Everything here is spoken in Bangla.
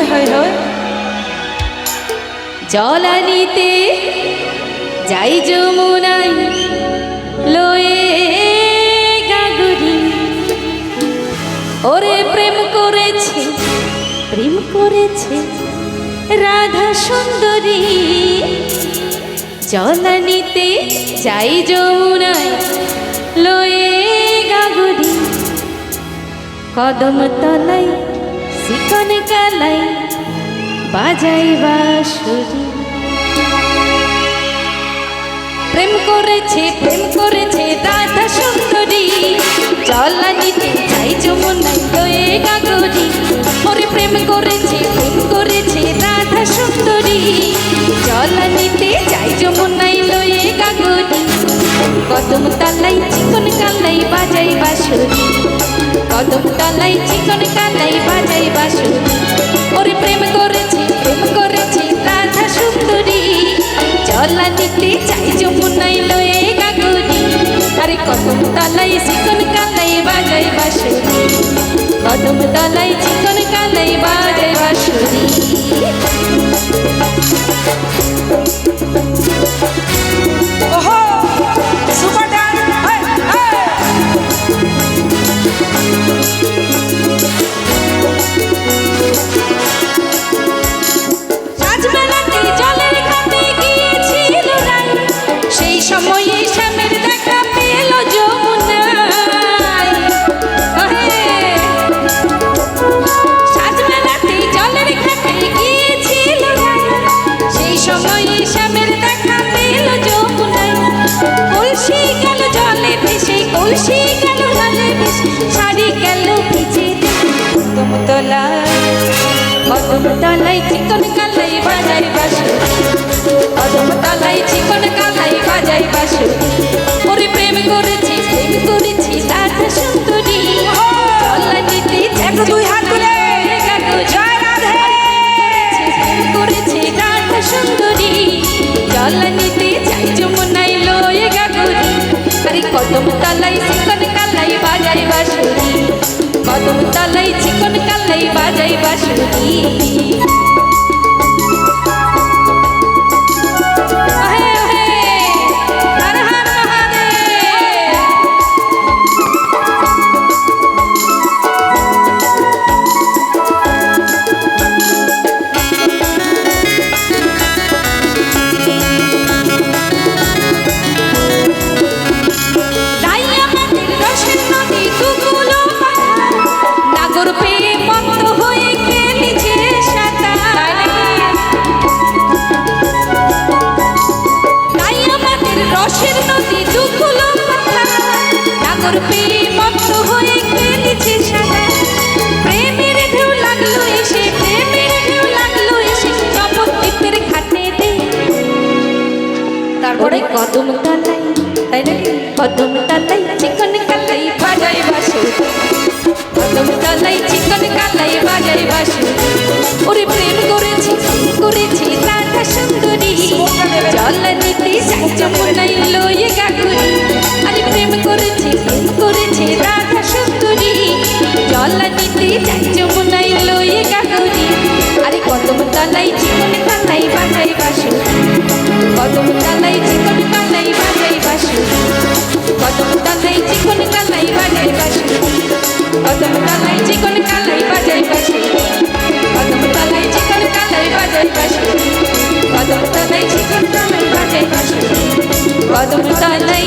হয় হয় জলানিতে যাই যমুনাই লয়ে গাগুরি ওরে প্রেম করেছে রাধা সুন্দরী জলানিতে যাই যমুনাই লয়ে গাগুরি কদম তলাই শিকন কালাই বাজাই বাঁশুরি প্রেম করেছে রাধা সুন্দরী জলানিতে যাই যমুনাই লয়ে গাগুরি ওরে প্রেম করেছে রাধা সুন্দরী জলানিতে যাই যমুনাই লয়ে গাগুরি কদম তলাই চিকন কালাই বাজাই বাঁশুরি কদম তলাই চিকন কালাই বাজাই বাঁশুরি ওরে প্রেম করেছে রাধা সুন্দরী জলানিতে যাই যমুনাই লয়ে গাগুরি আরে কদম তলাই চিকন কালাই বাজাই বাঁশুরি কদম তলাই চিকন কালাই বাজাই বাঁশুরি ওহো সুপার ডান্স সাজমেলাতে জলের ঘাটে গিয়েছিল রাই সেই সময়ে শ্যামের দেখা পেল যমুনায় সাজমেলাতে জলের ঘাটে গিয়েছিল রাই সেই সময়ে শ্যামের দেখা পেল যমুনায় কলসি গেল জলে ভেসে শাড়ি গেল ভিজে কদম তলাই চিকন কালাই বাজাই বাঁশুরি কদম তলাই চিকন কালাই বাজাই বাঁশুরি ওরে প্রেম করেছি রাধা সুন্দরী জলানিতে একটু দুই হাত তুলে জয় রাধে করেছে রাধা সুন্দরী জলানিতে যাই যমুনাই লয়ে গাগুরি আরে কদম তলাই চিকন কালাই বাজাই বাঁশুরি কদম তলাই চিকন কালাই বাজাই বাঁশুরি রসের নদী দুকুলো পাথা নাগর পেয়ে মত্ত হয়ে খেলেছে সাদা প্রেমের ঢেউ লাগলো এসে নবদ্বীপের ঘাটে দে তারপরে কদম তলাই তাই নাকি কদম তলাই চিকন কালাই বাজাই বাঁশুরি কদম তলাই চিকন কালাই বাজাই বাঁশুরি ওরে প্রেম করেছে রাধা সুন্দরী জলানিতে যাই যমুনাই লয়ে গাগুরি আরে প্রেম করেছে রাধা সুন্দরী জলানিতে যাই যমুনাই লয়ে গাগুরি আরে কদম তলাই চিকন কালাই বাজাই বাঁশুরি কদম তলাই চিকন কালাই বাজাই বাঁশুরি কদম তলাই চিকন কালাই বাজাই বাঁশুরি কদম তলাই চিকন কালাই বাজাই বাঁশুরি কদম তলাই চিকন কালাই বাজাই বাঁশুরি কদম তলাই চিকন কালাই বাজাই বাঁশুরি কদম তলাই